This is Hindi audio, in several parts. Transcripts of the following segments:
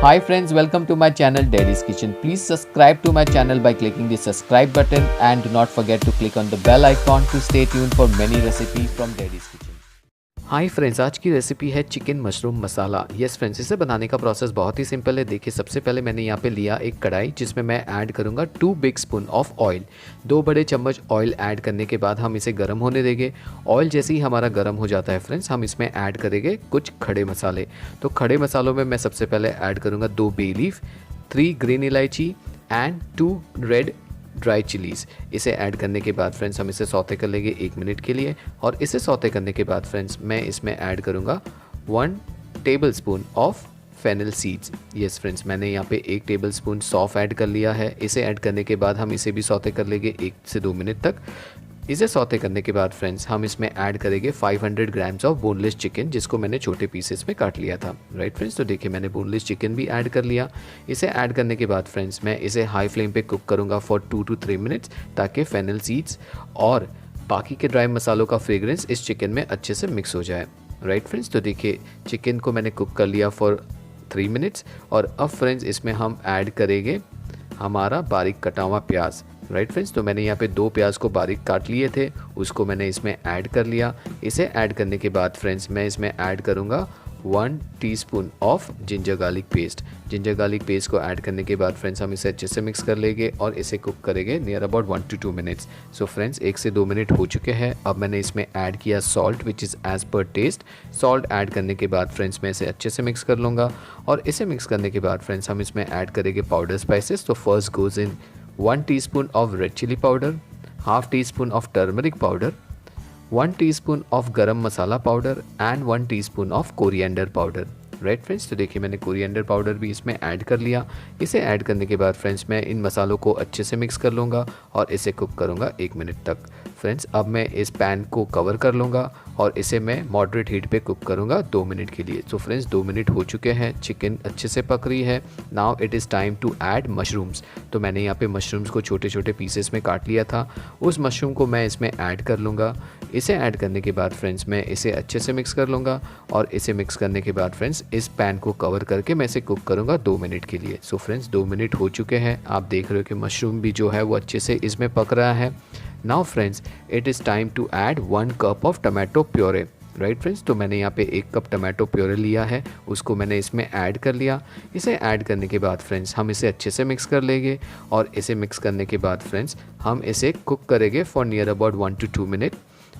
Hi friends, welcome to my channel Daddy's Kitchen. Please subscribe to my channel by clicking the subscribe button and do not forget to click on the bell icon to stay tuned for many recipes from Daddy's Kitchen. Hi friends, आज की रेसिपी है चिकन मशरूम मसाला। यस फ्रेंड्स, इसे बनाने का प्रोसेस बहुत ही सिंपल है। देखिए, सबसे पहले मैंने यहाँ पे लिया एक कढ़ाई जिसमें मैं ऐड करूँगा 2 बिग स्पून ऑफ ऑयल। 2 बड़े चम्मच ऑयल ऐड करने के बाद हम इसे गर्म होने देंगे। ऑयल जैसे ही हमारा गर्म हो जाता है फ्रेंड्स, हम इसमें ऐड करेंगे कुछ खड़े मसाले। तो खड़े मसालों में मैं सबसे पहले ऐड करूँगा 2 बे लीफ, 3 ग्रीन इलायची एंड 2 रेड ड्राई चिलीज़। इसे ऐड करने के बाद फ्रेंड्स हम इसे सौते कर लेंगे 1 मिनट के लिए। और इसे सौते करने के बाद फ्रेंड्स मैं इसमें ऐड करूँगा 1 tablespoon of fennel seeds. Yes friends, मैंने यहाँ पे 1 टेबलस्पून सौंफ ऐड कर लिया है। इसे ऐड करने के बाद हम इसे भी सौते कर लेंगे 1 से 2 मिनट तक। इसे सौते करने के बाद फ्रेंड्स हम इसमें ऐड करेंगे 500 ग्राम्स ऑफ बोनलेस चिकन, जिसको मैंने छोटे पीसेस में काट लिया था। राइट फ्रेंड्स, तो देखिए मैंने बोनलेस चिकन भी ऐड कर लिया। इसे ऐड करने के बाद फ्रेंड्स मैं इसे हाई फ्लेम पे कुक करूँगा फॉर 2 to 3 मिनट्स, ताकि फेनल सीड्स और बाकी के ड्राई मसालों का फ्रेग्रेंस इस चिकन में अच्छे से मिक्स हो जाए। राइट फ्रेंड्स, तो देखिए चिकन को मैंने कुक कर लिया फॉर 3 मिनट्स। और अब फ्रेंड्स इसमें हम ऐड करेंगे हमारा बारीक कटा हुआ प्याज। राइट फ्रेंड्स, तो मैंने यहाँ पे 2 प्याज को बारीक काट लिए थे, उसको मैंने इसमें ऐड कर लिया। इसे ऐड करने के बाद फ्रेंड्स मैं इसमें ऐड करूँगा 1 teaspoon of ginger garlic paste. Ginger garlic paste को ऐड करने के बाद फ्रेंड्स हम इसे अच्छे से मिक्स कर लेंगे और इसे कुक करेंगे near about 1 to 2 minutes. So friends 1 से 2 मिनट हो चुके हैं। अब मैंने इसमें ऐड किया salt which is as per taste. Salt add करने के बाद फ्रेंड्स मैं इसे अच्छे से मिक्स कर लूँगा। और इसे मिक्स करने के बाद फ्रेंड्स हम इसमें ऐड करेंगे पाउडर स्पाइसेस। तो first goes in 1 teaspoon of red chili powder, half teaspoon of turmeric powder, 1 teaspoon of garam masala powder and 1 teaspoon of coriander powder। Right friends, तो देखिए मैंने कोरिएंडर पाउडर भी इसमें ऐड कर लिया। इसे ऐड करने के बाद फ्रेंड्स मैं इन मसालों को अच्छे से मिक्स कर लूँगा और इसे कुक करूँगा 1 मिनट तक। फ्रेंड्स अब मैं इस पैन को कवर कर लूँगा और इसे मैं मॉडरेट हीट पे कुक करूँगा 2 मिनट के लिए। तो फ्रेंड्स 2 मिनट हो चुके हैं, चिकन अच्छे से पक रही है। Now it is time to add mushrooms. तो मैंने यहाँ पे मशरूम्स को छोटे छोटे पीसेस में काट लिया था, उस मशरूम को मैं इसमें ऐड कर लूँगा। इसे ऐड करने के बाद फ्रेंड्स मैं इसे अच्छे से मिक्स कर लूँगा और इसे मिक्स करने के बाद फ्रेंड्स इस पैन को कवर करके मैं इसे कुक करूँगा 2 मिनट के लिए। सो फ्रेंड्स 2 मिनट हो चुके हैं, आप देख रहे हो कि मशरूम भी जो है वो अच्छे से इसमें पक रहा है। Now friends it is time to add 1 cup of tomato puree. Right friends, तो मैंने यहाँ पे 1 कप टमाटो प्योरे लिया है, उसको मैंने इसमें ऐड कर लिया। इसे ऐड करने के बाद फ्रेंड्स हम इसे अच्छे से मिक्स कर लेंगे और इसे मिक्स करने के बाद फ्रेंड्स हम इसे कुक करेंगे for near about 1 to 2 minute.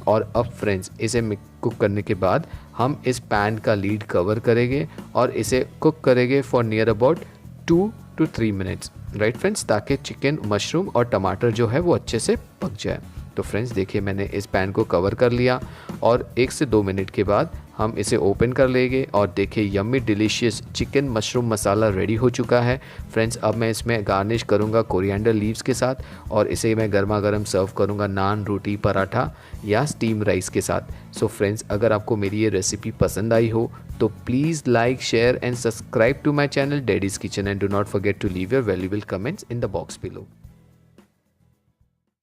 और अब फ्रेंड्स इसे कुक करने के बाद हम इस पैन का लीड कवर करेंगे और इसे कुक करेंगे for near about 2 to 3 minutes. Right friends, ताकि चिकन, मशरूम और टमाटर जो है वो अच्छे से पक जाए। तो फ्रेंड्स देखिए मैंने इस पैन को कवर कर लिया और 1 से 2 मिनट के बाद हम इसे ओपन कर लेंगे और देखिए यम्मी डिलीशियस चिकन मशरूम मसाला रेडी हो चुका है। फ्रेंड्स अब मैं इसमें गार्निश करूंगा कोरिएंडर लीव्स के साथ और इसे मैं गर्मा गर्म सर्व करूंगा नान, रोटी, पराठा या स्टीम राइस के साथ। सो फ्रेंड्स अगर आपको मेरी ये रेसिपी पसंद आई हो तो please like, share and subscribe to my channel daddy's kitchen and do not forget to leave your valuable comments in the box below.